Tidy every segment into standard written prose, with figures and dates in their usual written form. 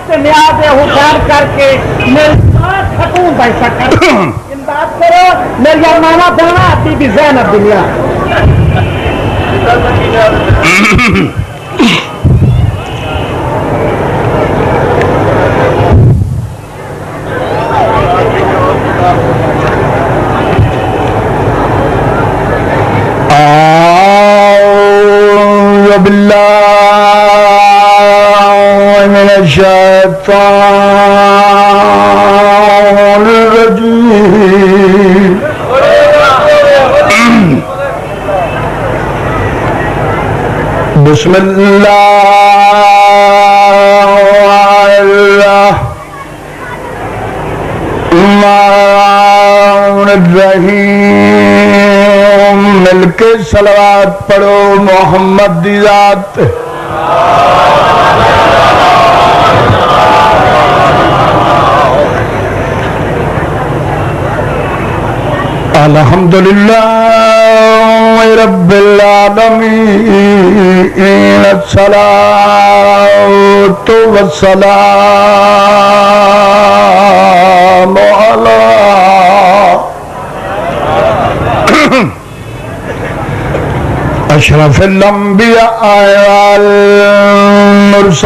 سے نیاز حسین کر کے میری ساتھ خاتون پیسہ کر امداد کرو میری ماما بنا بی بی زینب دنیا أعوذ بالله من الشيطان الرجيم بسم الله الرحمن الرحيم مل کے صلوات پڑھو محمد دی ذات الحمدللہ رب العالمین الصلاة والسلام علی اشرف الانبیاء والمرسلین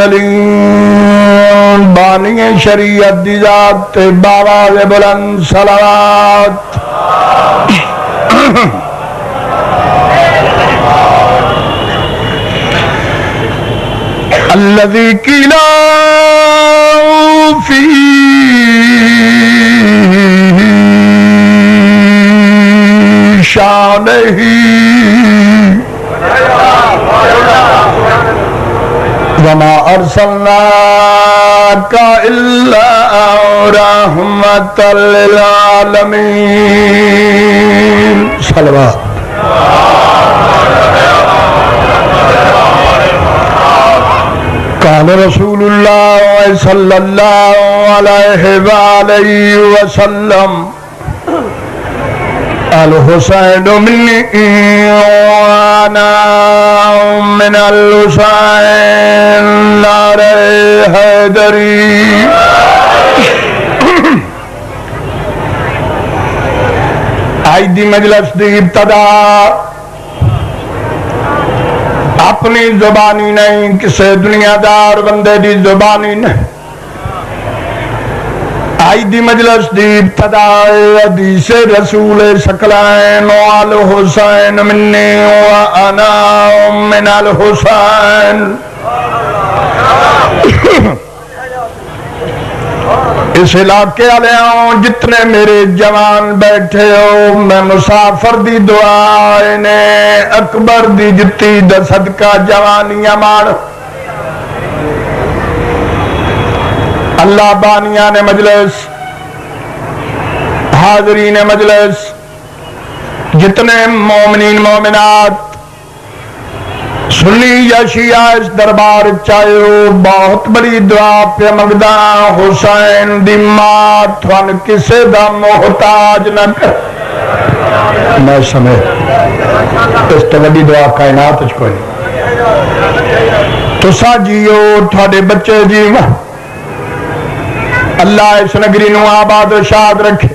بانی شریعت دی ذات باواز بلند صلوات الذي قيل فيه شانه وما أرسلناك إلا رحمة للعالمين صلوات قال رسول الله صلى الله عليه وآله وسلم الحسين مني وأنا من الحسين ناري حیدری آج دی مجلس دی ابتدا اپنی زبانی نہیں کسی دنیا دار بندے دی زبانی نہیں آئی دی مجلس دی ابتدا حدیث رسول ثقلین والحسین منی وانا من الحسین اس علاقے والے جتنے میرے جوان بیٹھے ہو میں مسافر دی دعا نے اکبر دی جتی دا صدقہ جوانیاں مان اللہ بانیان مجلس حاضرین مجلس جتنے مومنین مومنات سنی یا شیعہ اس دربار چاہے ہو بہت بڑی دعا پہ مگدہ حسین دی ماں تھوان کسے دا محتاج نہ کر میں سمجھ اس تو بڑی دعا کائنات اس کوئی تو سا جیو تھوڑے بچے جیو اللہ اس نگری نو آباد و شاد رکھے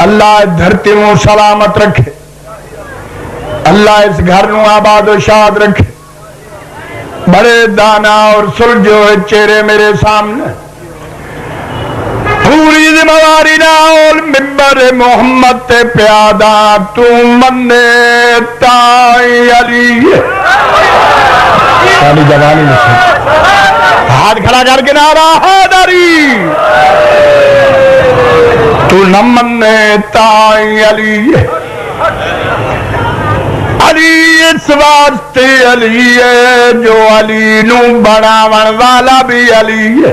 اللہ اس دھرتی نو سلامت رکھے اللہ اس گھر نو آباد و شاد رکھے بڑے دانا اور سلجھو چہرے میرے سامنے پوری ذمہواری نال منبر محمد تے پیادا تو منے تائی علی ساری جوانی نسل ہاتھ کھڑا کر کے نعرہ حیدری تو نمن تائی علی علی اس واسطے علی ہے جو علی نو بڑھاون والا بھی علی ہے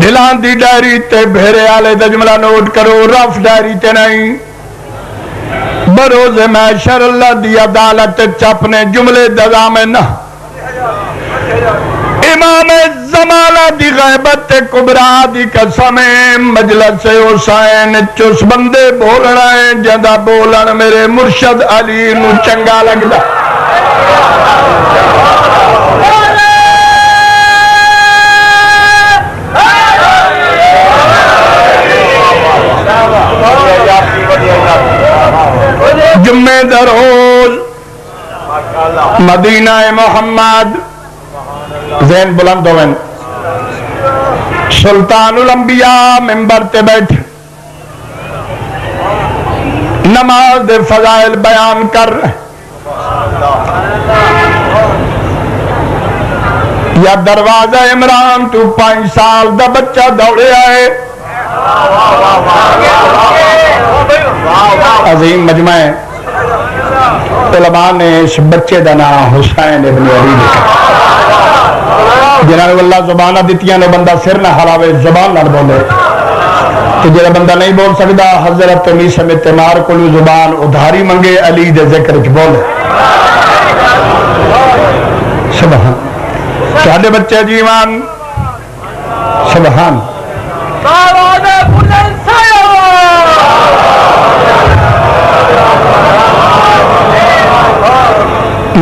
دلان دی ڈائری تے بھیرے آلے دا جملہ نوٹ کرو رف ڈائری تے نہیں بروز محشر اللہ دی عدالت چپنے جملے دزامن امام زمانہ دی غیبت کبرا دی قسم مجلس حسین چس بندے بولنا ہے جدا بولن میرے مرشد علی نو چنگا لگدا جمعے دا روز مدینہ محمد ذہن بلند ہوئن سلطان الانبیاء منبر تے بیٹھ نماز دے فضائل بیان کر یا دروازہ عمران تو 5 سال دا بچہ دوڑے آئے عظیم مجمع علماء نے اس بچے دا نام حسین ابن علی لکھا جنہاں نے اللہ زبانہ دیتیاں نے بندہ سر نہ ہلاوے زبان نہ بولے تو جنہاں بندہ نہیں بول سکتا حضرت میسہ میں تیمار کلو زبان ادھاری منگے علی دے ذکر چ بولے سبحان تہاڈے بچے جیوان سبحان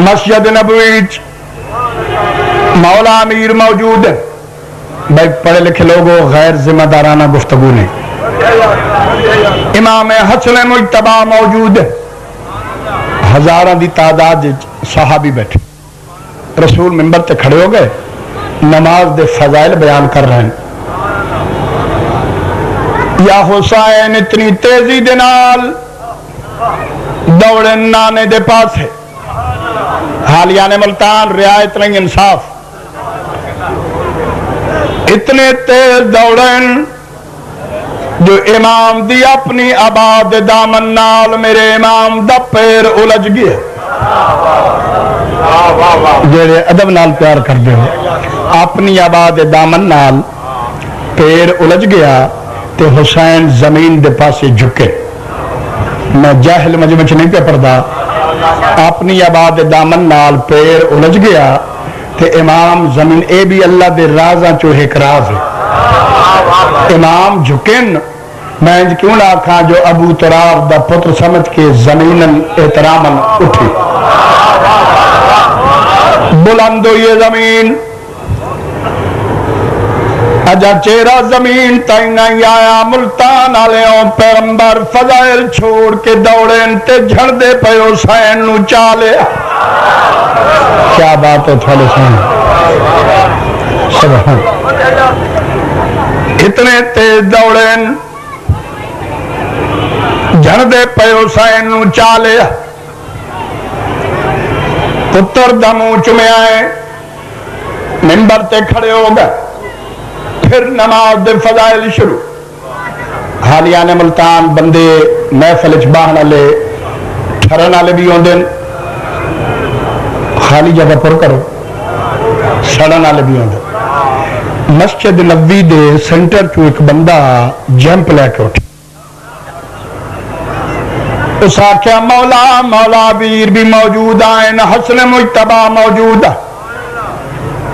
مسجد نبوی مولا امیر موجود ہے بھائی پڑھے لکھے لوگوں غیر ذمہ دارانہ گفتگو نہیں امام حسن مجتبی موجود ہے ہزاراں دی تعداد صحابی بیٹھے رسول منبر تے کھڑے ہو گئے نماز دے فضائل بیان کر رہے ہیں یا حسین اتنی تیزی دے نال دوڑے نانے دے پاس ہے حالیان ملتان رعایت نہیں انصاف اتنے تیز دوڑن جو امام دی اپنی آباد دامن نال میرے امام دا پیر الجھ گیا جیڑے ادب نال پیار کر دے ہو اپنی آباد دامن نال پیر الجھ گیا تے حسین زمین دے پاسے جھکے میں جاہل مجمع چ نہیں پہ پڑھدا اپنی آباد دامن نال پیر الجھ گیا تے امام زمین اے بھی اللہ دے رازاں چو ایک راز ہے امام جھکن میں کیوں نہ آکھاں جو ابو تراب دا پتر سمجھ کے زمین احترامن اٹھی بلند ہو یہ زمین اجا چہرہ زمین تائیں نہیں آیا ملتان آلیوں پیغمبر فضائل چھوڑ کے دوڑیں تے جھڑ دے پہ حسین نو چالے کیا بات ہے تھوڑے سن سبحان اتنے تیز دوڑیں جھڑ دے پہ حسین نو چالے پتر دمو چمے آئے منبر تے کھڑے ہو گئے پھر نماز دے فضائل شروع حالیان ملتان بندے محفل چ باہن والے ٹھرن والے بھی ہوندے خالی جگہ پر کرو سڑن والے بھی ہوندے مسجد نبوی دے سینٹر چ ایک بندہ جمپ لے کے اٹھا اس آخیا مولا مولا ویر بھی موجود آئیں حسن مجتبی موجود ہے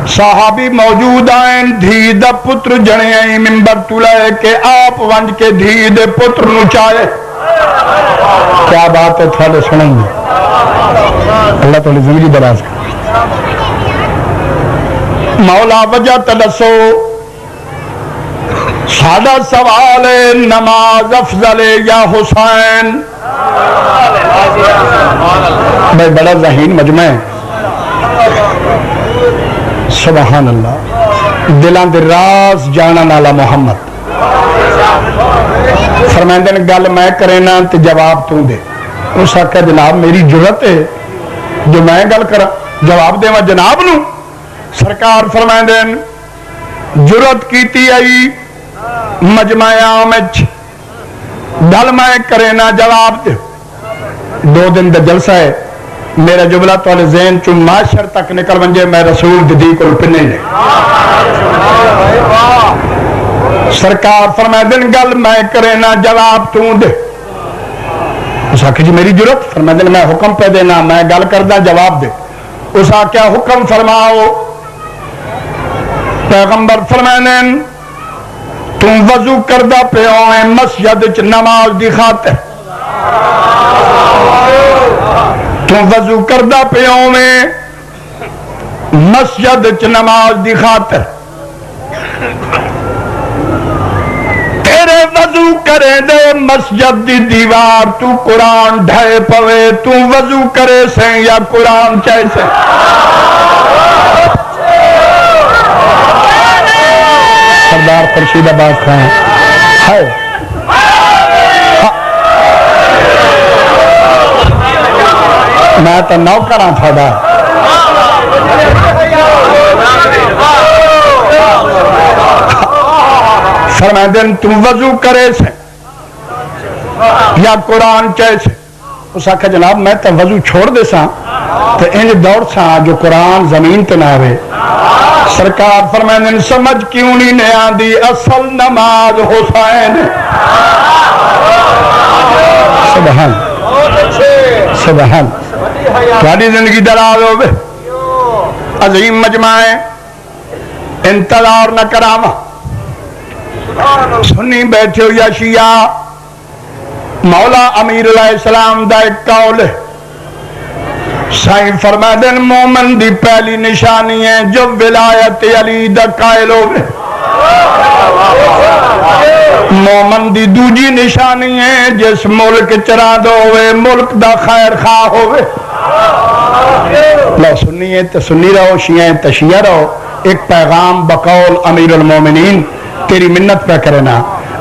صحابی موجود آئیں دھی دا پتر جنے آئیں منبر تو لے کے آپ ونج کے دھی دے پتر نو چاہے کیا بات ہے تھوڑے سنیں گے اللہ تعالی زندگی دراز کر مولا وجہ تدسو سادہ سوال ہے نماز افضل یا حسین میں بڑا ذہین مجمع ہے سبحان اللہ دلان دے راز جانا نالا محمد فرمائندے نے گل میں کرینا تے جواب تو دے اس آقا جناب میری جرت ہے جو میں گل کرا جواب دے میں جناب نو سرکار فرمائندے جرت کیتی آئی مجمع آمچ گل میں کرینا جواب دے 2 دن دا جلسہ ہے میرا جملہ تولے ذہن چون معاشر تک نکل ونجے میں رسول دی کو پنے لے سرکار فرمائے دن گل میں کرے نا جواب تو دے اس آکے جی میری جرت فرمائے دن میں حکم پہ دینا میں گل کردہ جواب دے اس آکے حکم فرماؤ پیغمبر فرمائے دن تم وضو کردہ پہ آئیں مسجد چ نماز دی خاطر تم وضو کردہ پیوں میں مسجد چ نماز دی خاطر تیرے وضو کرے دے مسجد دی دیوار تو قرآن ڈھائے پوے تو وضو کرے سے یا قرآن چاہے سے سردار خورشید عباس خان ہے میں تو نوکر ہاں تھوڑا فرمائے تم وضو کرے سے یا قرآن چاہے سے اس آکھا جناب میں تو وضو چھوڑ دے سا تو انج دوڑ سا جو قرآن زمین تے نہ آوے سرکار فرمائے سمجھ کیوں نہیں نیاں دی اصل نماز حسین سبحان سبحان تھوڑی زندگی دراز ہوئے عظیم مجمع انتظار نہ کراما سنی بیٹھے ہو یا شیعہ مولا امیر علیہ السلام دا ایک قول ہے سائیں فرما دن مومن دی پہلی نشانی ہے جو ولایت علی دا قائل ہوئے مومن دی دوجی نشانی ہے جس ملک چراد ہوئے ملک دا خیر خواہ ہوئے لو سنی ہے تو سنی رہو شیعہ ہے تو شیعہ رہو ایک پیغام بقول امیر المومنین تیری منت پہ کرنا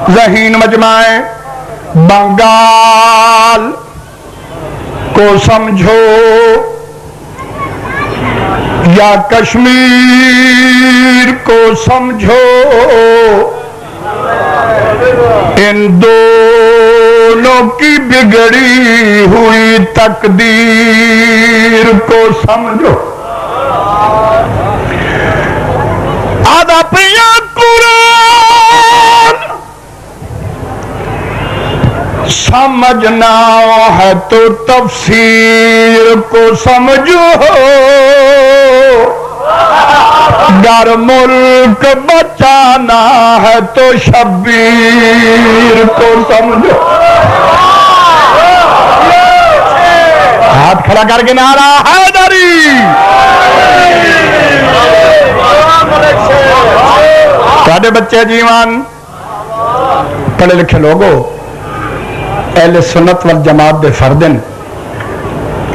ذہین مجمع بنگال کو سمجھو یا کشمیر کو سمجھو ان دونوں کی بگڑی ہوئی تقدیر کو سمجھو آدھا پیا قرآن سمجھنا ہے تو تفسیر کو سمجھو گر ملک بچانا ہے تو شبیر کو سمجھو ہاتھ کھڑا کر کے نعرہ حیدری تھوڑے بچے جیوان پڑھے لکھے لوگوں اہل سنت والجماعت دے فردن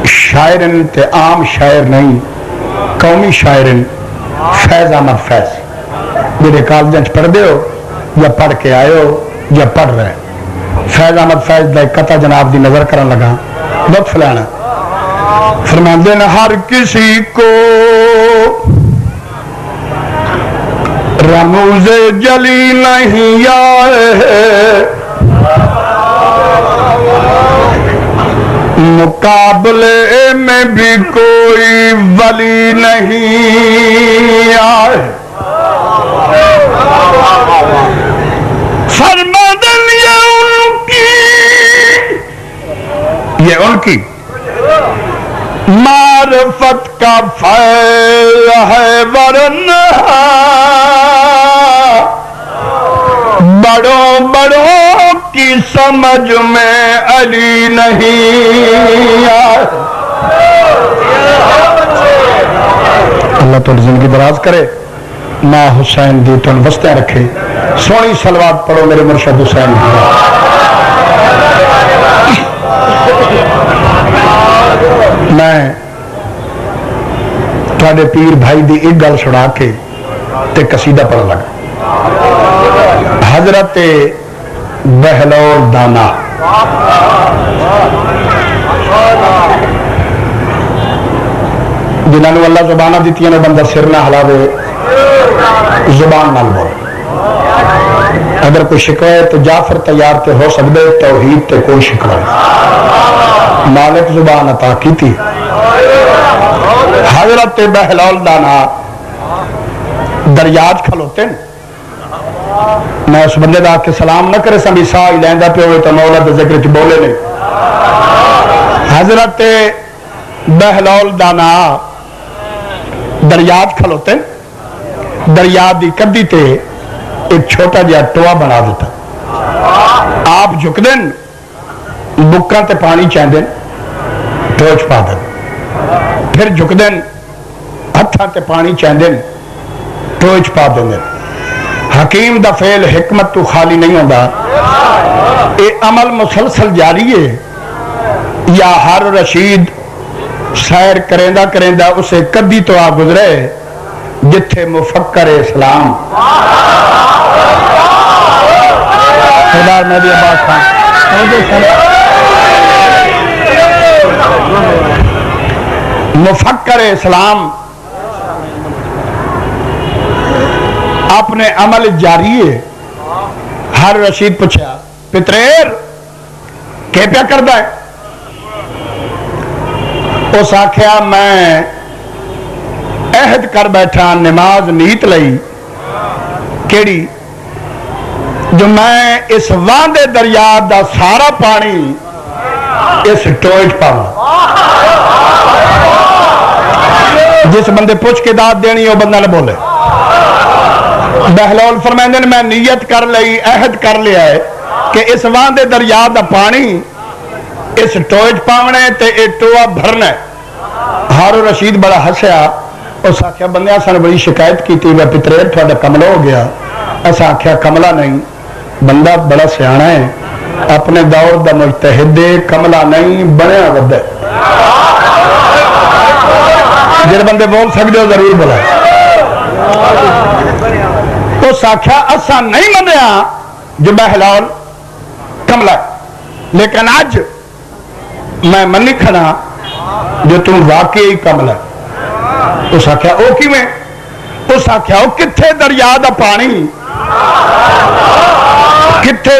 شاعرن تے عام شاعر نہیں قومی شاعرن فیض احمد فیض میرے کالجنچ پڑھ دے ہو یا پڑھ کے آئے ہو یا پڑھ رہے فیض احمد فیض دا قطع جناب دی نظر کرن لگا لطف لینا فرماندے نہ ہر کسی کو رموز جلی نہیں آئے مقابلے میں بھی کوئی ولی نہیں آئے فرمادن یہ ان کی معرفت کا فیض ہے ورنہ بڑوں بڑوں کی سمجھ میں علی نہیں آئے اللہ تو زندگی دراز کرے ماں حسین دی تو وسطیں رکھے سونی صلوات پڑھو میرے مرشد حسین میں تھوڑے پیر بھائی دی ایک گل سنا کے تے قصیدہ پڑھ لگا حضرت بہلول دانا جنہوں نے اللہ زبانہ دیتی ہے بندہ سر نہ ہلاوے زبان نال بول اگر کوئی شکوے تو جعفر تیار تے ہو سکتے توحید تے کوئی شکوے مالک زبان عطا کی تھی حضرت بہلول دانا دریاج کھلوتے ہیں میں اس بندے دا کے سلام نہ کرے سمی سا ہی لیندہ پہ ہوئے تو مولا دے ذکر چ بولے نہیں حضرت بہلول دانا دریاج کھلوتے ہیں دریا دی کدی تے ایک چھوٹا جہا ٹوا بنا دیتا آپ جھک دیں بکاں تے پانی چاہیں دیں ٹوچ پا دیں پھر جھک دیں ہاتھاں تے پانی چاہتے ہیں ٹوچ پا دیں حکیم دا فعل حکمت تو خالی نہیں ہوتا اے عمل مسلسل جاری ہے یا ہر رشید سیر کریندہ اسے کدی تو آ گزرے جتھے مفکر اسلام سردار مہدی عباس خان مفکر اسلام اپنے عمل جاری ہے ہر رشید پوچھا پتریر کیا پیا کردا ہے اس آخیا میں عہد کر بیٹھا نماز نیت لئی کیڑی جو میں اس واندے دریا دا سارا پانی اس ٹوئٹ پاؤں جس بندے پوچھ کے داد دینی وہ بندہ نہ بولے بہلول فرمائندے نے میں نیت کر لئی عہد کر لیا ہے کہ اس واندے دریا دا پانی اس ٹوئٹ پاونے تے اے ٹوہ بھرنا ہے ہارون رشید بڑا ہسیا اس آخیا بندے سن بڑی شکایت کی تھی میں پتریر تھوڑا کملا ہو گیا ایسا آخیا کملا نہیں بندہ بڑا سیانا ہے اپنے دور دا مجتہد کملا نہیں بنیا ودہ جن بندے بول سکتے ہو ضرور بولا اس آخیا اسا نہیں منیا جو بہلول کملا لیکن آج میں منی کھنا جو تم واقعی کملا اس آخیا او کی میں اس آخیا او کتھے دریا دا پانی کتھے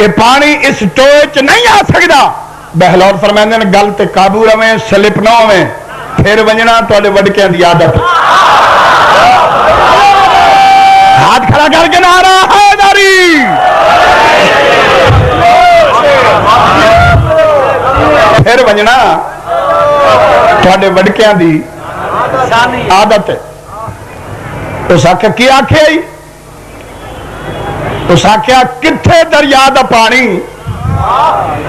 اے پانی اس ٹوئے چ نہیں آ سکتا بہلول فرمائندے نے گل تے قابو رویں سلپ نہ ہویں پھر ونجنا تواڈے وڈکیاں دی عادت ہاتھ کھڑا کر کے نعرہ حیدری پھر ونجنا تواڈے وڈکیاں دی عادت ہے اس آخیا کی آخیا اس آخیا کتھے دریا دا پانی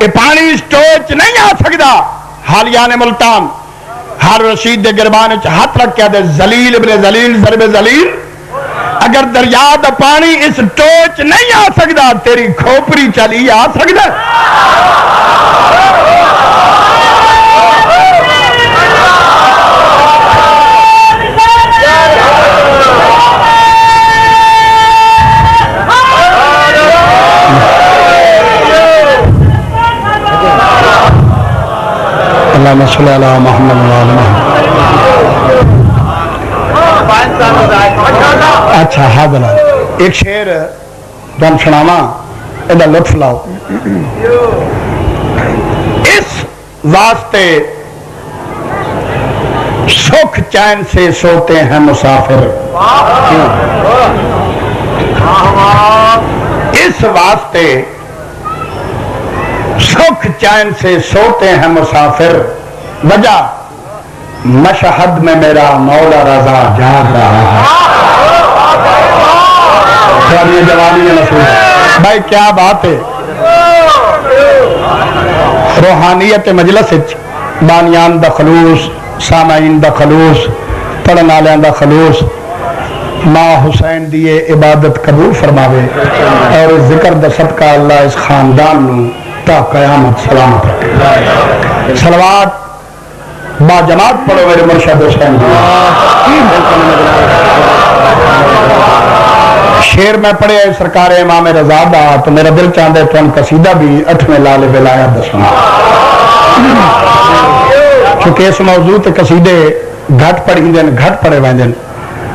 یہ پانی اس ٹوئے چ نہیں آ سکتا حالیان ملتان ہر رشید دے گربان ہاتھ رکھ کے دے زلیل ابن زلیل ضرب زلیل اگر دریا دا پانی اس ٹوئے چ نہیں آ سکتا تیری کھوپری چلی آ سکتا اللہم صلی علی محمد وعلی محمد اچھا حاضر ایک شعر دم سناواں ادا لطف لاؤ اس واسطے سکھ چین سے سوتے ہیں مسافر اس واسطے سکھ چین سے سوتے ہیں مسافر وجہ مشہد میں میرا مولا رضا جاگ رہا ہے جوانی بھائی کیا بات ہے روحانیت مجلس بانیان دا خلوص سامعین دا خلوص پڑھن والوں دا خلوص ماں حسین دیے عبادت قبول فرماوے اور ذکر دا صدقہ اللہ اس خاندان نو تا قیامت سلامت رکھے صلوات با جماعت پڑھو میرے مرشد حسین شیر میں پڑھے سرکار امام رضا دا تو میرا دل چاہتا ہے تو ان قصیدہ بھی 8ویں لال ولایت دسنا چونکہ اس موضوع تے قصیدے گھٹ پڑھی دیں گھٹ پڑھے وائیں دیں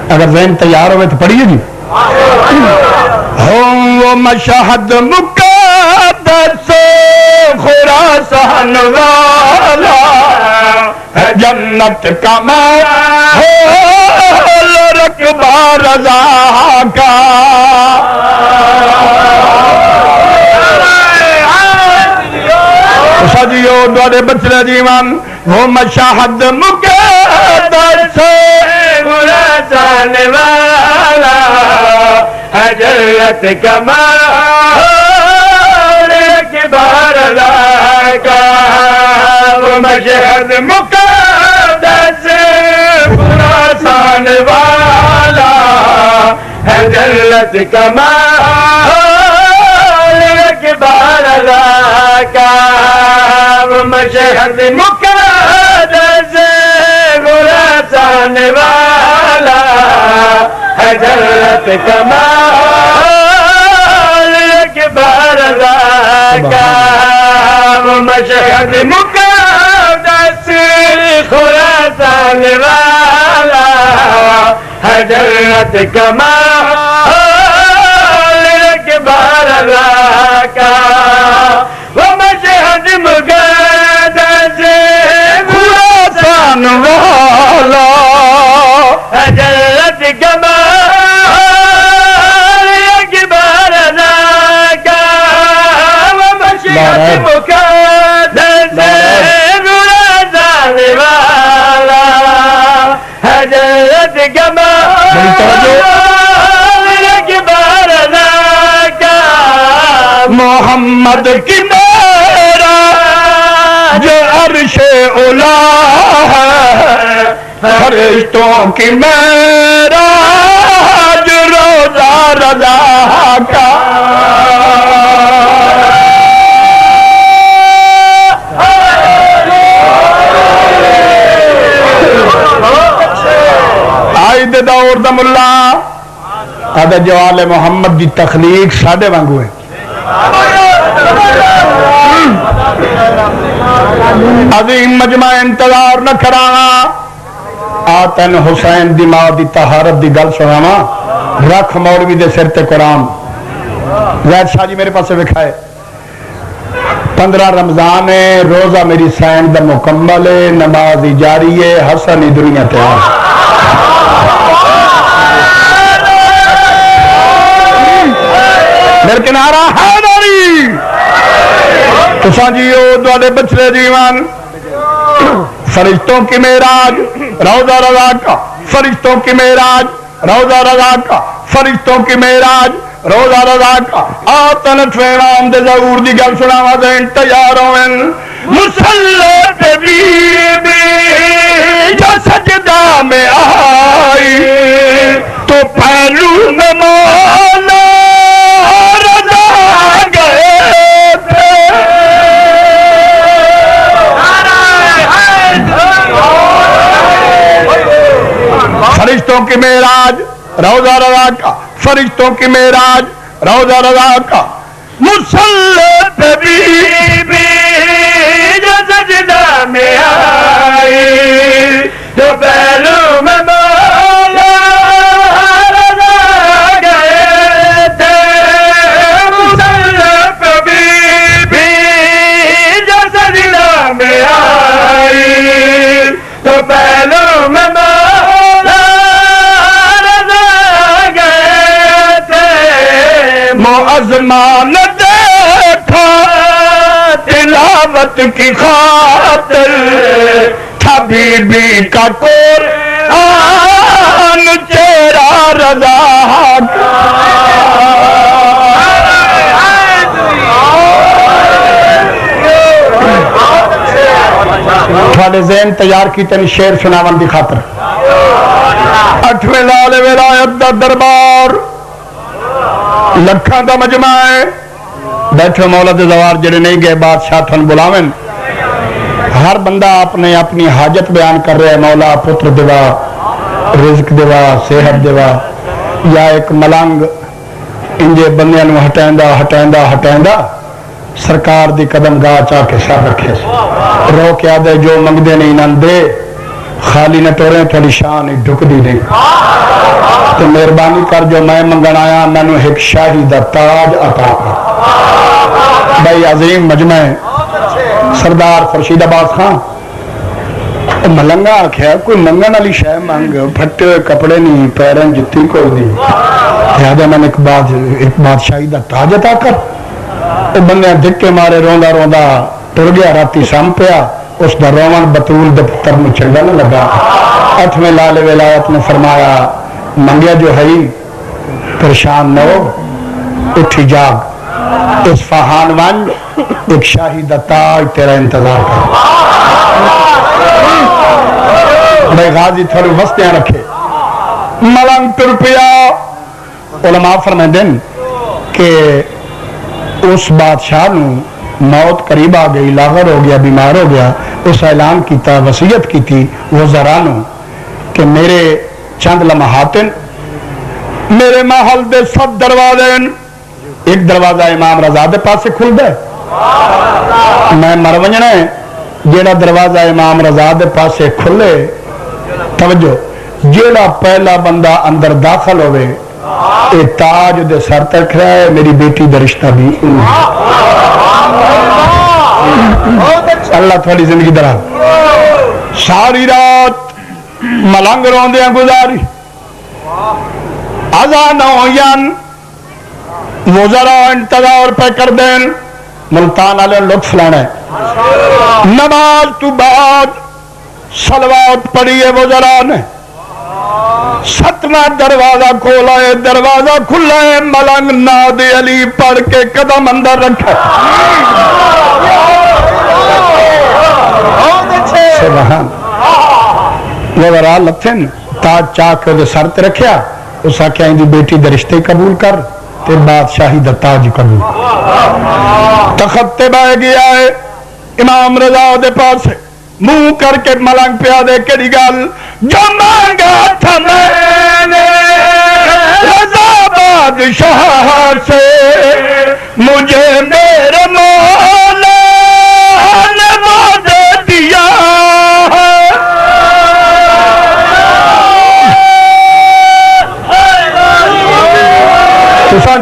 اگر ذہن تیار ہوئے تو پڑھیے جی ہوں وہ مشہد مقدس خراسان والا ہے جنت کا ماحول رقبہ رضا کا سجیو دوڑے بچلے جیوان وہ مشاہد مقدس خراسان والا ہے جنت کا ماحول رقبہ رضا کا وہ مقدس خراسان والا ہے جنت کا مال اکبر اللہ کا مشہد مقدس خراسان والا ہے جنت کا مال اکبر اللہ کا مشہد مقدس خراسان والا ہے جنت کا مال اکبر اللہ کا وہ مشہد مقدس خراسان والا ہے جنت کا مال اکبر اللہ کا وہ مشہد مقدس خراسان والا ہے جنت کا محمد کی میرا جو عرش اولا ہے فرشتوں کی میرا جو روزہ رضا کا آئید دور دا ملا آدھا جوال محمد دی تخلیق ساڑھے وانگو ہے عظیم مجمع انتظار نہ کرانا آتن حسین دی ماں دی طہارت دی گل سنانا رکھ مولوی دے سر تے قرآن زید شاہ جی میرے پاس سے وکھائے 15 رمضان ہے روزہ میری سین دا مکمل ہے نماز جاری ہے حسنی دنیا تیار میرے کنارہ حیدری تو سانجیو دوالے بچلے دیوان فرشتوں کی معراج روضہ رضا کا فرشتوں کی معراج روضہ رضا کا فرشتوں کی معراج روضہ رضا کا آتن ٹھوینام دے ضرور دی گل سناوا دین تیار ہوئن مسلح پہ بی بی جو سجدہ میں آئی تو پہلو میں مولا رضا گئے تھے فرشتوں کی معراج روضہ رضا کا فرشتوں کی معراج روضہ رضا کا مسلح پہ بی بی جو سجدہ میں آئی جو پہلو میں مولا رضا گئے تھے مسلح پہ بی بی جو سجدہ میں آئی تو پہلو میں معظمان دیکھا تلاوت کی خاطر تھا بی بی کا قرآن چہرہ رضا کا تھوڑے ذہن تیار کی تین شعر سناون دی خاطر 8ویں لال ولایت دا دربار لکھاں دا مجمع ہے بیٹھو مولا دے زوار جڑے نہیں گئے بادشاہ تھن بلاویں ہر بندہ اپنے اپنی حاجت بیان کر رہے ہیں مولا پتر دیوا رزق دیوا صحت دیوا یا ایک ملنگ انجے بندیاں نو ہٹائندا سرکار دی قدم گاہ چاہ کے سر رکھے رو کے آدھے جو منگدے نہیں نن دے خالی نہ ٹورے تھوڑی شان ہی ڈھک دی نہیں تو مہربانی کر جو میں منگن آیا میں نے ایک شاہی دا تاج عطا کر بھائی عظیم مجمع سردار خورشید عباس خان ملنگا آکھیا کوئی منگن والی شے مانگ پھٹے ہوئے کپڑے نہیں پیرن جتی کوئی نہیں لہذا میں نے ایک بادشاہی دا تاج عطا کر بندے دھکے مارے روندا ٹر گیا راتی سام پیا اس دا رومن بطول دے پتر نو چنگا نہ لگا 8ویں لال ولایت نے فرمایا منگیا جو ہے پریشان نہ ہو اٹھی جاگ اصفہان ون ایک شاہی دا تاج تیرا انتظار کر بھائی غازی تھوڑی وسطیاں رکھے ملنگ تر پیا علماء فرمائیں کہ اس بادشاہ نو موت قریب آ گئی لاغر ہو گیا بیمار ہو گیا اس اعلان کیتا وصیت کی تھی وزرانو کہ میرے چند لمحات میرے محل دے سب دروازے ایک دروازہ امام رضا دے پاس سے کھل دے میں مرونجنا ہے جیڑا دروازہ امام رضا دے پاس سے کھلے توجہ جیڑا پہلا بندہ اندر داخل ہوئے اے تاج دے سر تک رہا ہے میری بیٹی دا رشتہ بھی اللہ تھوڑی زندگی درہ ساری رات ملنگ روندیاں گزاری اذان ہویان وزراء انتظار پہ کر دین ملتان علیہ لطف لینا ہے نماز تو بعد صلوات پڑھی ہے وزراء نے ستواں دروازہ کھولا ہے دروازہ کھلا ہے ملنگ ناد علی پڑھ کے قدم اندر رکھا سبحان وزراء لتھن تاج چاک کے سر تے رکھیا اس آکھیا اندی بیٹی دے رشتے قبول کر تے بادشاہی دا تاج قبول تخت تے بہ گیا ہے امام رضا دے پاس منہ کر کے ملنگ پیا دے کیڑی گل جو مانگا تھا میں نے رضا بادشاہ سے مجھے میرے مولا نے وعدہ دیا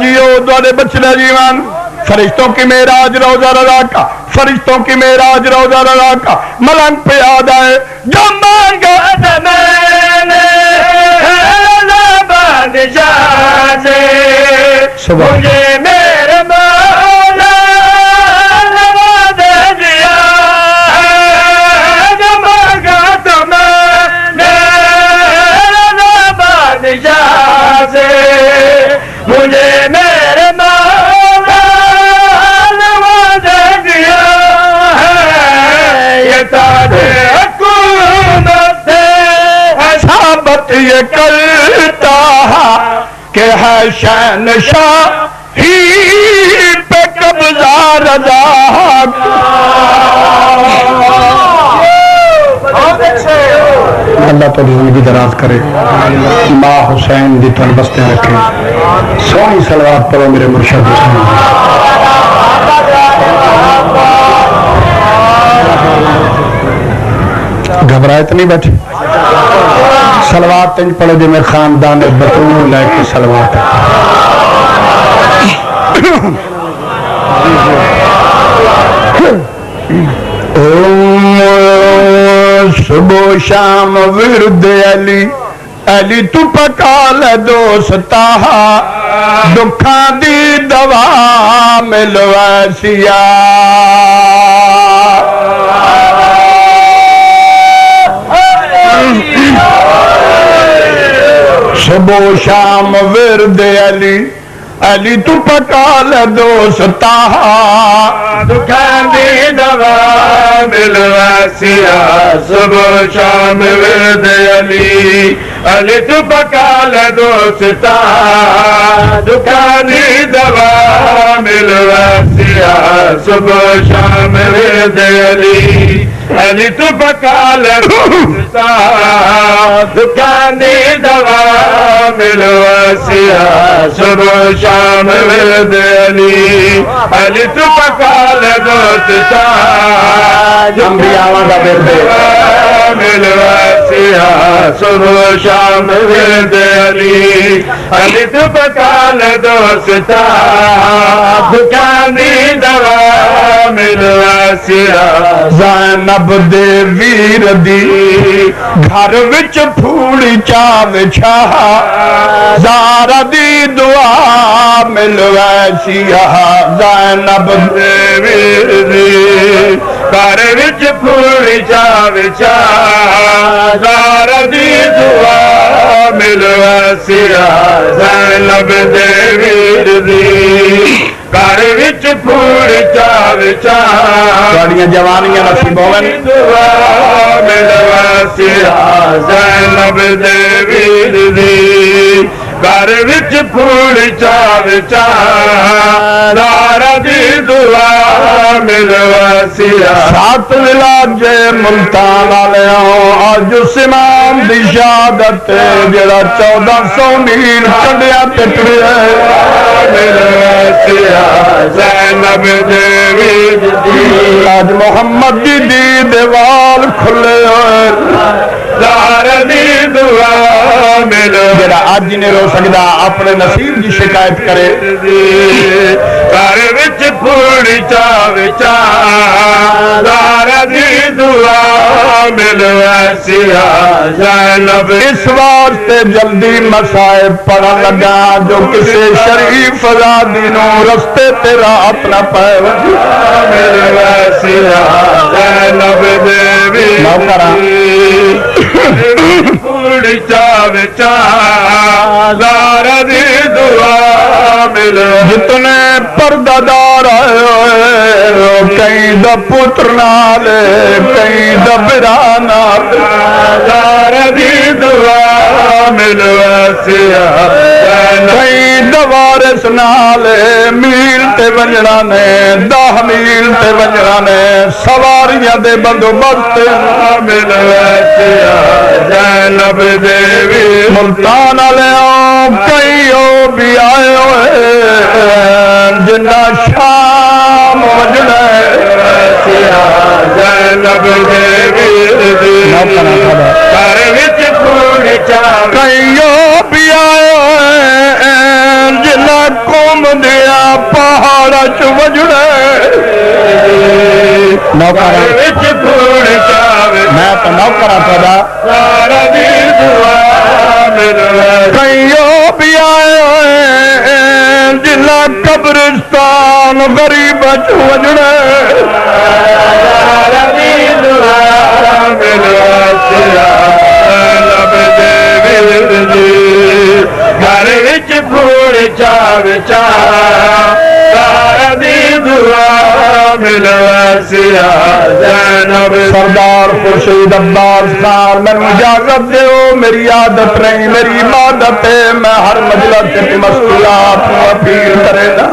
جیو دوارے بچنا جیوان فرشتوں کی معراج روزہ رضا کا فرشتوں کی معراج روزہ رضا کا ملنگ پہ یاد آئے جو مانگا تھا میں نے بادشاہ سے مجھے میرے مولا نے وعدہ دیا جو مانگا تھا میں نے بادشاہ سے مجھے میرے مولا نے وعدہ دیا ہے یہ تاج حکومت ثابت یہ کرتا کہ ہے شہنشاہی پہ قبضہ رضا اللہ تو زندگی دراز کرے ماں حسین دی تن بستے رکھے سونی صلوات پڑھو میرے مرشد حسین گھبرائے تو نہیں بیٹھے صلوات تنج پڑھو جی میں خاندان بطول لے کے صلوات صبح شام ورد علی علی تو پکا لے دوستا دکھاں دی دوا ملویسیا صبح شام ورد علی علی تو پکا لے دوستا دکھاں دی دوا ملویسیا صبح شام ورد علی علی تو پکا لے دوستا دکھاں دی دوا ملویسیا صبح شام ورد علی علی تو پکا لے دوستا دکھاں دی دوا ملویسیا صبح شام ورد علی علی تو پکا لے دوستا انبیاء دا ورد ملویسیا صبح شام ورد علی علی تو پکا لے دوستا دکھاں دی دوا ملویسیا زینب دے ویر دی گھر وچ پھوڑی چاوے چھا زارا دی دعا ملویسیا زینب دے ویر دی گھر وچ پھوڑی چاوے چھا زارا دی دعا ملویسیا زینب دے ویر دی گھر وچ پھوڑ چاوے چاڑیاں جوانیاں نصیب ہوون دعا ملواسیا زینب دے ویر دی گھر وچ پھوڑ چاوے دارا دی دعا ملواسیا سات ولاج ملتان والیاں اج اس امام دی شہادت جڑا 1400 میل چڑھیا تے ٹریا ملواسیا زینب دے ویر دی آج محمد دی دیوال کھلے ہوئے دارا دی دعا ملو جڑا آج نہیں رو سکدا اپنے نصیب دی شکایت کرے گھر وچ پھوڑی چاوے دارا دی دعا ملواسیا زینب اس واسطے جلدی مسائب پڑھن لگا جو کسی شریف آزادی نو رستے تے رات نہ پائے ملواسیا زینب دیوی نوکرا پھوڑی چاوے دارا دی دعا ملو جتنے پردہ دار آئے کئی دا پتر نالے کئی دا برا نالے دارا دی دعا ملواسیا کئی دا وارث نالے میل تے ونجڑا نے 10 میل تے ونجڑا نے سواریاں دے بندوبست ملواسیا زینب دیوی ملتان والے کئی بھی آئے ہوئے جنہ شام وجڑے زینب دیوی گھر وچ پھوڑ چاوے کئی بھی آئے ہوئے جنہ قوم دیا پہاڑ چ وجڑے گھر وچ پھوڑ چاوے میں تو نوکرا پڑا سارا دی دعا کئیوں بھی آئے ہوئے جنہ قبرستان غریب چ وجڑے سارا دی دعا ملواسیا زینب دیوی دی گھر وچ پھوڑ چاوے سارا دی دعا ملواسیا زینب سردار خورشید عباس خان میں اجازت دیو میری عادت نہیں میری عبادت ہے میں ہر مجلس سے مشکلات کو اپیل کرے گا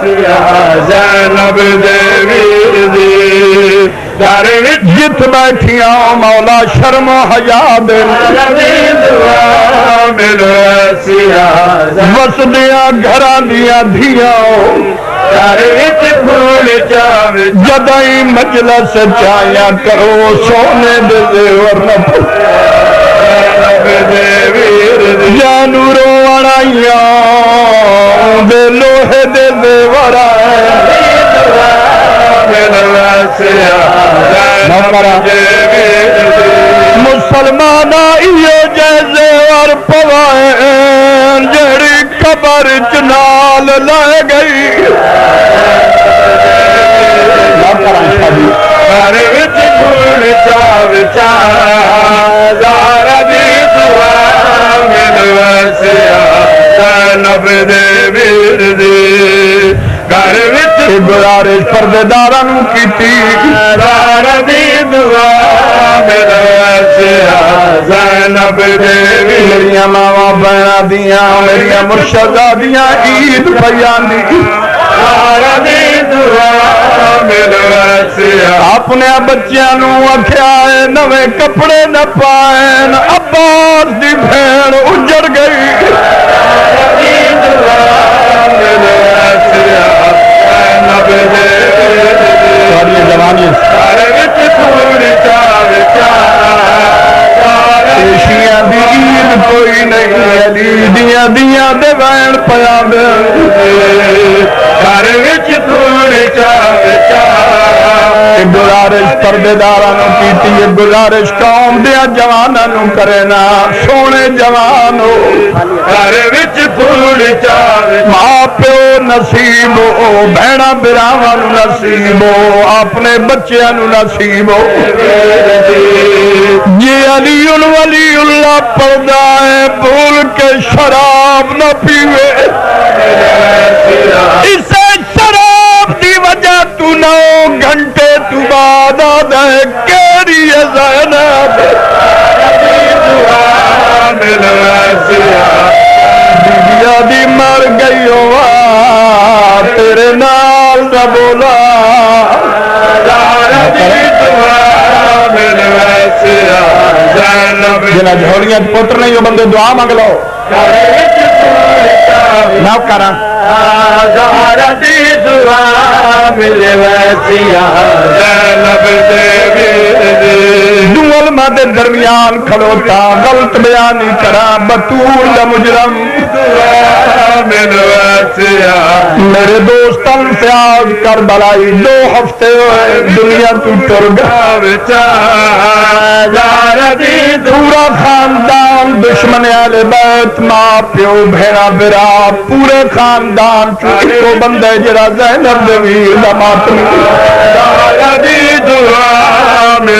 زینب دیوی دی گھر وچ جت بیٹھیاں مولا شرم و حیا دے دعا ملواسیا وسدیاں گھراں دیاں دھیاں گھر وچ پھوڑ چاوے جدائی مجلس چایا کرو سونے دے زیور نہ یا نورو اڑائیاں دے لوہے دے زیور مسلمان آئیے جیسے اور پوائیں جڑی قبر چنال لے گئی گھر وچ پھوڑ چاوے دارا دی دعا ملواسیا زینب دیوی دی گھر وچ گزارش پردے داراں نوں کیتی دارا دی دعا ملواسیا زینب دیوی میریاں ماواں بہناں دیاں میریاں مرشداں دیاں عید پیاندی دارا دی دعا ملواسیا اپنے بچیاں نوں آکھیا اے نویں کپڑے نہ پائن عباس دی بھیڑ اجڑ گئی دارا دی دعا ملواسیا زینب دیوی جوانی گھر وچ پھوڑ چاوے شیعہ دی عید کوئی نہیں علی دیاں دیاں دے وین پیا گھر وچ پھوڑ چاوے گزارش پردے داراں نوں کیتی ہے گزارش قوم دیا جواناں نوں کرے نا سونے جوانو گھر وچ پھوڑ چاوے ماں پیو نصیب ہو بہنا براواں نوں نصیب ہو اپنے بچیاں نوں نصیب ہو جی علی ولی اللہ پڑھدا ہے بھول کے شراب نہ پیوے اسے شراب دی وجہ تو 9 گھنٹے تو بعد آدھا ہے کیری زینب بیبیا دی مر گئی ہوا تیرے نال نہ بولا جنہیں جھولیاں پتر نہیں ہو بندے دعا مانگ لو نہ کرا دول مدے درمیان کھڑوتا غلط بیانی کرا بطول دا مجرم میرے دوستان فیاض کربلائی 2 ہفتے ہوئے دنیا تو ٹر گا پورا خاندان دشمن اہل بیت ماں پیو بھیڑا برا پورے خاندان کو بندے جرا زینب ویر دا ماتم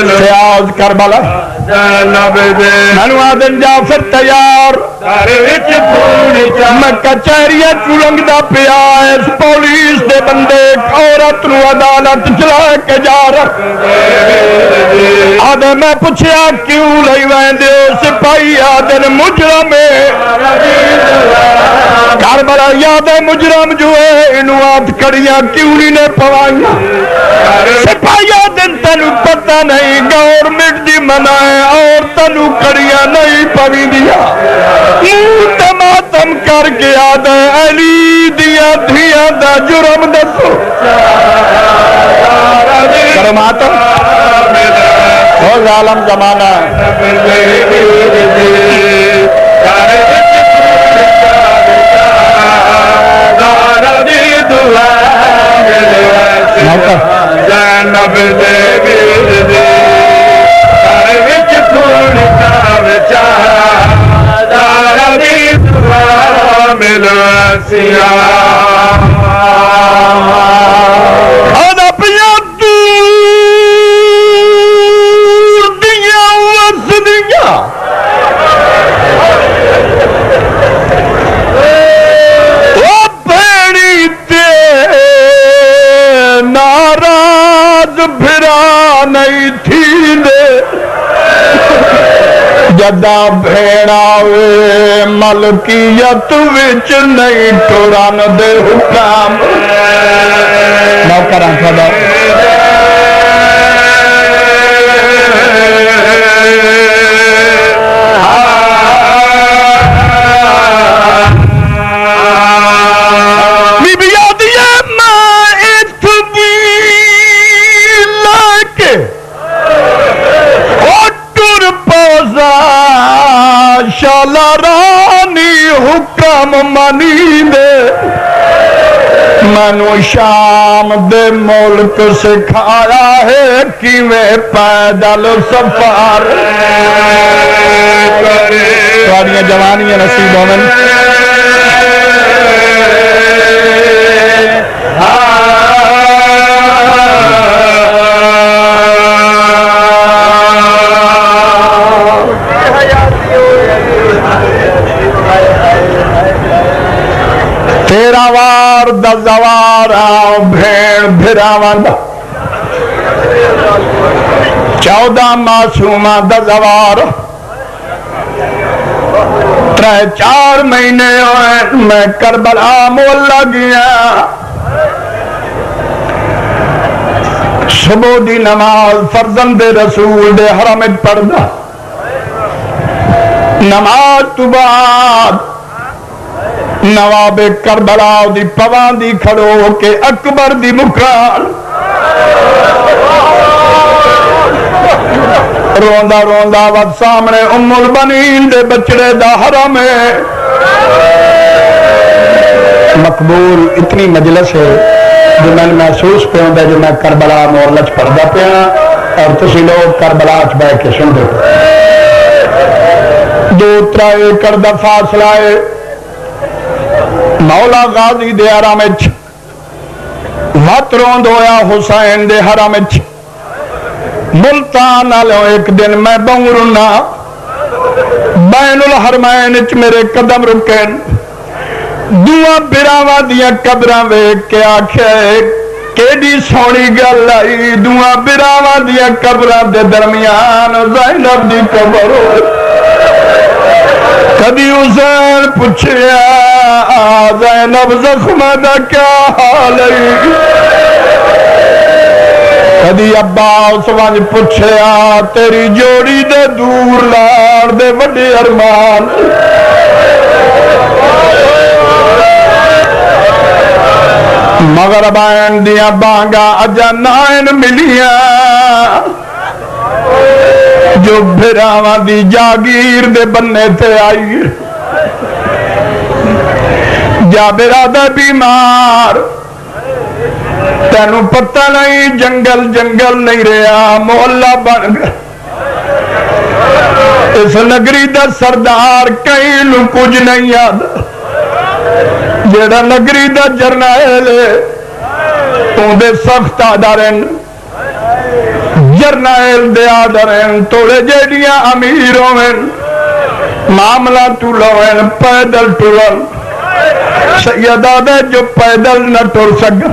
فیاض کربلا ننو آدن جعفر تیار میں کچہریہ چولنگ دا پیا اس پولیس دے بندے عورت نو عدالت چلا کے جا رکھ آدھے میں پوچھیا کیوں لئی ویندے سپاہی آدھے مجرم کربلا یاد مجرم جو ہے انوات کڑیاں کیوں نے پوائیاں سپاہی آدھے تنو پتہ نہیں گورنمنٹ دی منائے اور تنو کڑیاں نہیں پوی دیا ماتم کر کے آدھے علی دیا دھیاں دا جرم دسو کرو ماتم ہو ظالم زمانہ زینب نہیں تھی دے جدا بھیڑاوے ملکیت وچ نہیں ٹران دے حکام نوکران تھوڑا شالا رانی حکم منی دے منو شام دے ملک سکھایا ہے کیویں پیدل سفر تھوڑیاں جوانیاں نصیب ہومن تیرا وار دا زوارا بھیڑ بھراوان دا 14 معصومہ دا زوار 3-4 مہینے ہوئے میں کربلا مولا گیا صبح دی نماز فرزند رسول دے حرم پڑھدا نماز تو بعد نواب کربلا دی پوان دی کھڑو کے اکبر دی مکان روندا روندا وقت سامنے ام البنین دے بچڑے دا حرم ہے مقبول اتنی مجلس ہے جو میں محسوس پہ ہوں جو میں کربلا مورلچ پڑھدا پیا اور تسی لوگ کربلا چ بیٹھ کے سن دے 2-3 ایکڑ دا فاصلہ ہے مولا غازی دے حرم وچ وت روند ہویا حسین دے حرم وچ ملتان والوں ایک دن میں بنگرنا بین الحرمین وچ میرے قدم رکے دعا براواں دیاں قبراں ویکھ کے آکھیا کیڑی سونی گل آئی دعا براواں دیا قبراں دے درمیان زینب دی قبر کدی حسین پوچھیا زینب زخمہ دا کیا حال ہے کدی عباس ونج پوچھیا تیری جوڑی دے دور لار دے وڈے ارمان مگر بائن دیا بانگا اجا نائن ملیاں جو بھراواں دی جاگیر دے بننے تے آئی جابرہ دا بیمار تینوں پتہ نہیں جنگل جنگل نہیں رہا محلہ بن گیا اس نگری دا سردار کہیں نو کچھ نہیں یاد جیڑا نگری دا جرنائل تو دے سخت آدارن جرنائل دے آدارن توڑے جیڑیاں امیر ہوئن معاملہ ٹولوئن پیدل ٹولن سیدہ دے جو پیدل نہ ٹول سکا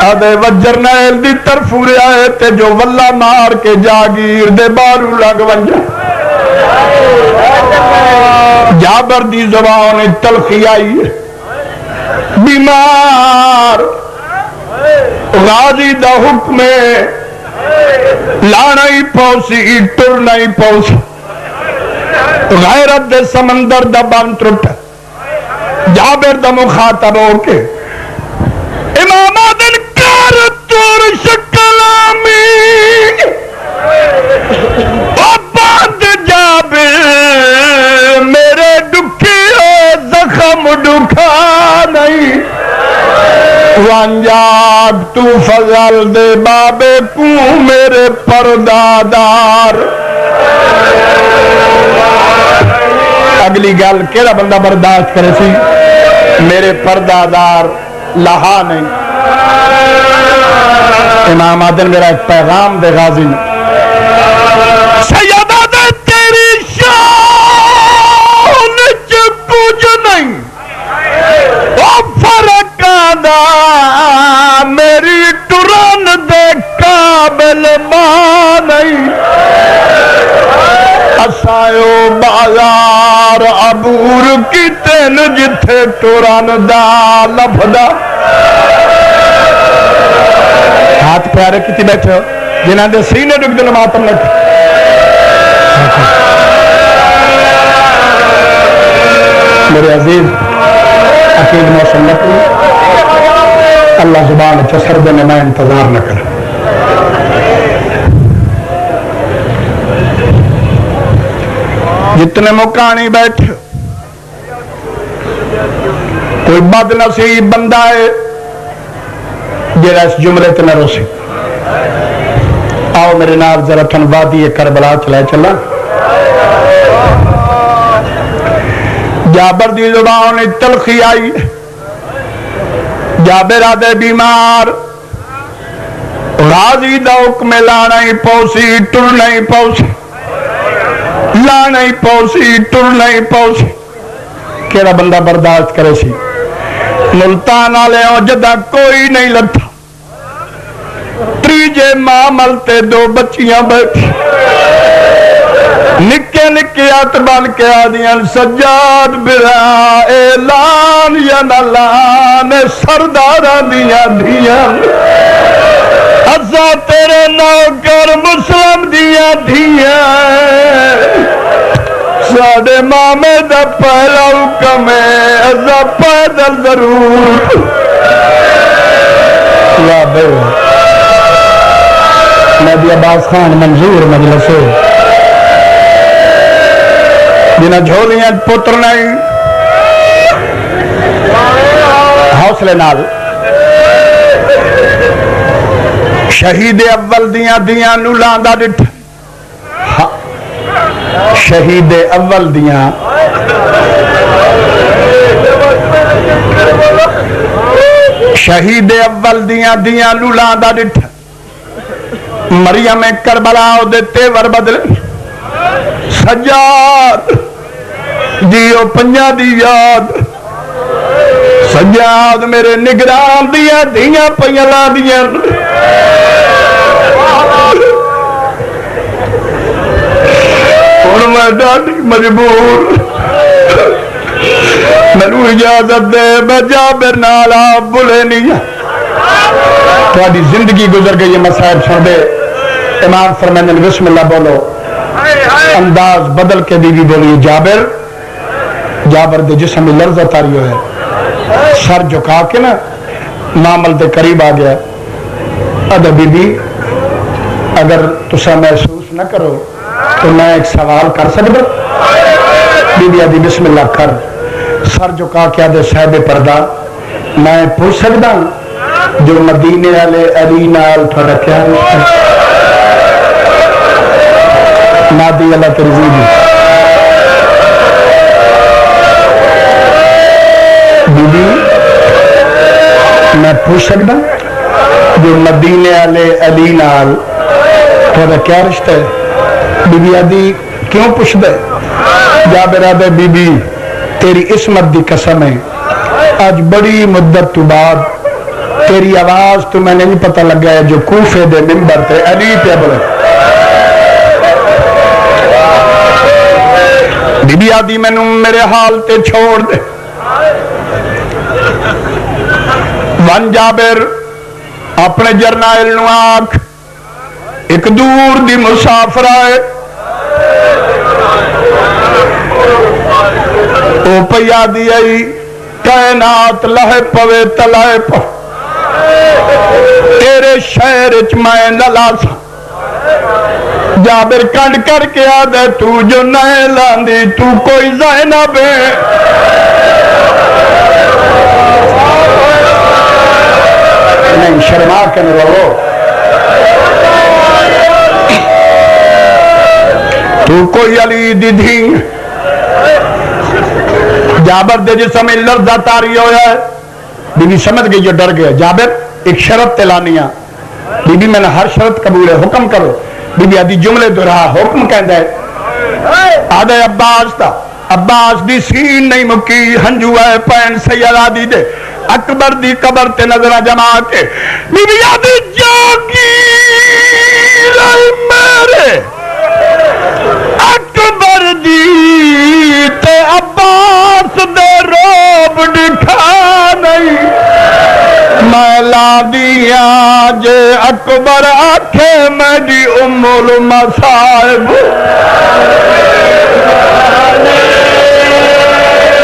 آدھے و جرنائل دی طرف رہا ہے تے جو واللہ مار کے جاگیر دے بارو لگ ونجا جابر دی زبان تلخی آئی ہے بیمار غازی دا حکم لانا ہی پوسی ٹرنا ہی پوسی غیرت دے سمندر دا بان ٹرٹ جابر دا مخاطب ہو کے امام آدن کار تور شکلامی باند جابر میرے دکھی زخم دکھا نہیں وانجاب تو فضل دے بابے کو میرے پردادار اگلی گل کیڑا بندہ برداشت کرے سی میرے پردادار لہا نہیں امام عادل میرا ایک پیغام دے غازی نے سیدہ دے تیری شان چ کچھ نہیں او فرق آدھا میری ٹرن دے قابل ماں نہیں اسایو بازار عبور کی تین جتھے ٹرن دا لفظا ہاتھ پیارے کتی بیٹھے ہو جنہاں دے سینے ڈک دن ماتم لگ میرے عزیز عقید موسم لکھیں اللہ زبان چسر دینے میں انتظار نہ کر جتنے مکانی بیٹھ کوئی بد نصیب بندہ ہے جیڑا اس جملے تے نہ روسی آؤ میرے نال ذرا تھن وادی کربلا چلائے چلا جابر دی زبان تلخی آئی جابر آدھے بیمار غازی دا حکم لانا ہی پوسی ٹرنا ہی پوسی لانا ہی پوسی ٹرنا ہی پوسی کیڑا بندہ برداشت کرے سی ملتان آلے ہوں جدہ کوئی نہیں لٹھا تریجے معامل تے دو بچیاں بیٹھی نکے نکے آت بن کے آدیاں سجاد برا اعلان یا نلان سرداران دیا دیا ازا تیرے نوکر مسلم دیا دیا ساڑے مامے دا پہلا حکم ہے ازا پیدل ضرور یا بے نبی عباس خان منظور مجلسو جنہ جھولیاں پتر نہیں حوصلے نال شہید اول دیاں نو لاندہ ڈٹھ شہید اول دیاں شہید اول دیاں نو لاندہ ڈٹھ مریم کربلا دیتے ور بدل سجاد دیو پنجا دی یاد سجاد میرے نگران دیا دیا پہ لا دیا ہوں میں ڈاڈی مجبور مینو اجازت دے میں جابر نال آپ بلے نہیں تھوڑی زندگی گزر گئی ہے مسائب سن دے امام فرمائیں بسم اللہ بولو انداز بدل کے بیوی بولی جابر جابر دے جسم میں لرزہ تاری ہے سر جھکا کے نا معامل دے قریب آ گیا ادھا بی بی اگر تسا محسوس نہ کرو تو میں ایک سوال کر سکتا بی بی آدھی بسم اللہ کر سر جھکا کے آدھے صاحب پردہ میں پوچھ سکتا جو مدینے والے علی نال تھوڑا کیا نادی اللہ ترزی بی بی میں پوچھ سکتا جو مدینے والے علی نال تھوڑا کیا رشتہ ہے بی بی آدھی کیوں پوچھ دے جابر آدھے بی بی تیری عصمت دی قسم ہے آج بڑی مدت تو بعد تیری آواز تو میں نہیں پتہ لگا ہے جو کوفے دے منبر تے علی پہ بولے بی بی آدھی میں نوں میرے حال تے چھوڑ دے ون جابر اپنے جرنائل نو آنکھ ایک دور دی مسافر آئے او پیا دی آئی کائنات لہے پوے تلائے پو تیرے شہر اچ میں نلاسا جابر کنڈ کر کے آدھے تو جو نئے لاندی تو کوئی زینب ہے نہیں شرما کے نہ رہو تو کوئی علی دی دھی جابر دے جسم میں لرزہ تاری ہویا ہے بی بی سمجھ گئی جو ڈر گیا جابر ایک شرط تلانیاں بی بی میں نے ہر شرط قبول ہے حکم کرو بی بی آدھی جملے دہرا حکم کہندہ ہے آدھے عباس تھا عباس دی سین نہیں مکی ہنجو ہے پین سیدہ دی دے اکبر دی قبر تے نظرہ جمع کے بی بی آدھی جاگی رہی میرے اکبر دی تے عباس دے روب دکھا نہیں میں لا دیا جے اکبر آکھے میری ام المصائب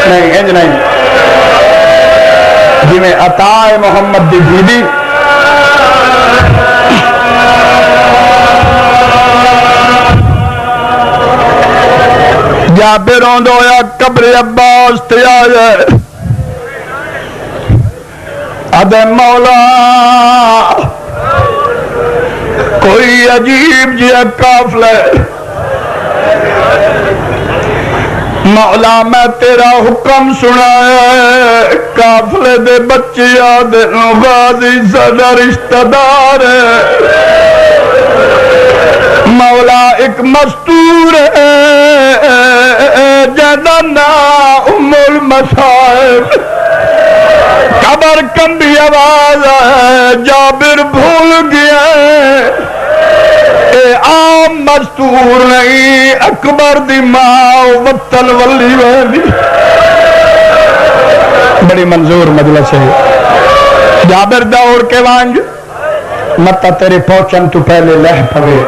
نہیں انج نہیں جی میں عطا محمد دی بیدی جابر روندو یا قبر عباس تے آیا ادھے مولا کوئی عجیب جی قافلہ مولا میں تیرا حکم سنا ہے قافلے دے بچے آدھے غازی سدا رشتہ دار ہے مولا ایک مستور ہے جدا نام ام المصائب قبر کمبی آواز ہے جابر بھول گیا اے عام مستور نہیں اکبر دی ماں وطن ولی ویلی بڑی منظور مجلس ہے جابر دوڑ کے وانج متا تیرے پہنچن تو پہلے لہ پوے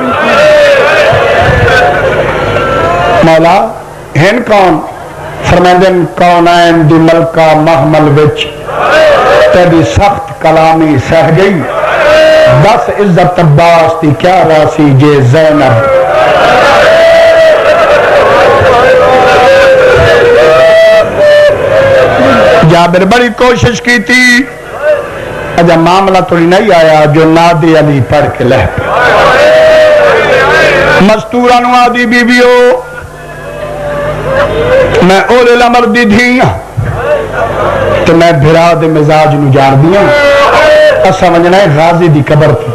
مولا ہن کون فرمیندن کونین دی ملکہ محمل وچ تیری سخت کلامی سہ گئی دس عزت عباس دی کیا راسی جے زینب جابر بڑی کوشش کی تھی اجا معاملہ تھوڑی نہیں آیا جو نادی علی پڑھ کے لہ مستورانو آدھی بی بیو میں اولے الامر دی دھیاں تو میں بھرا دے مزاج نو جان دیا اسا منجنا ہے غازی دی قبر تھی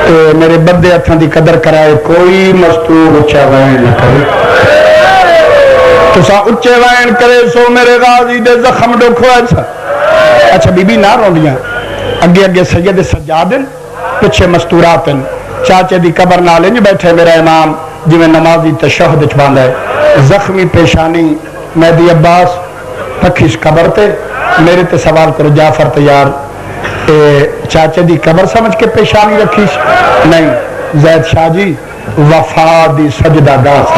تو میرے بدے اتھاں دی قدر کرائے کوئی مستور اچھا وین نہ کرے تو سا اچھے وین کرے سو میرے غازی دے زخم ڈکھو ایسا اچھا بی بی نہ روندیاں اگے اگے سید سجاد پیچھے مستورات چاچے دی قبر نال انج بیٹھے میرا امام جی میں نمازی تشہد وچ باندا ہے زخمی پیشانی مہدی عباس پکھش قبر تے میرے تے سوال کرو جعفر تیار چاچے دی قبر سمجھ کے پیشانی رکھیش نہیں زید شاہ جی وفا دی سجدہ گاہ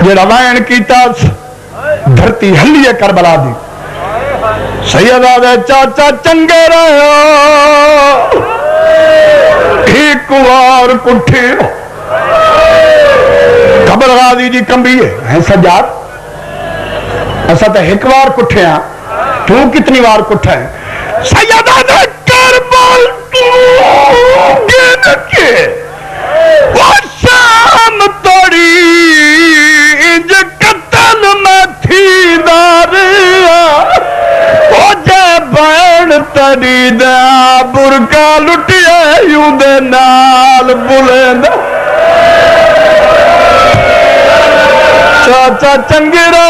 جی روائن کیتا دھرتی ہلی ہے کربلا دی سیدہ دے چاچا چنگے رہے ایک وار کٹھی قبر غازی جی کمبی ہے سجاد ایسا تو ایک وار کٹھے ہیں تو کتنی وار کٹھا ہے سیدہ دے کربل تو گن کے وہ شام توڑی انج قتل میں تھی داریا وہ جے بین تڑی دیا برکا لٹیا یوں دے نال بلند چاچا چنگی رہے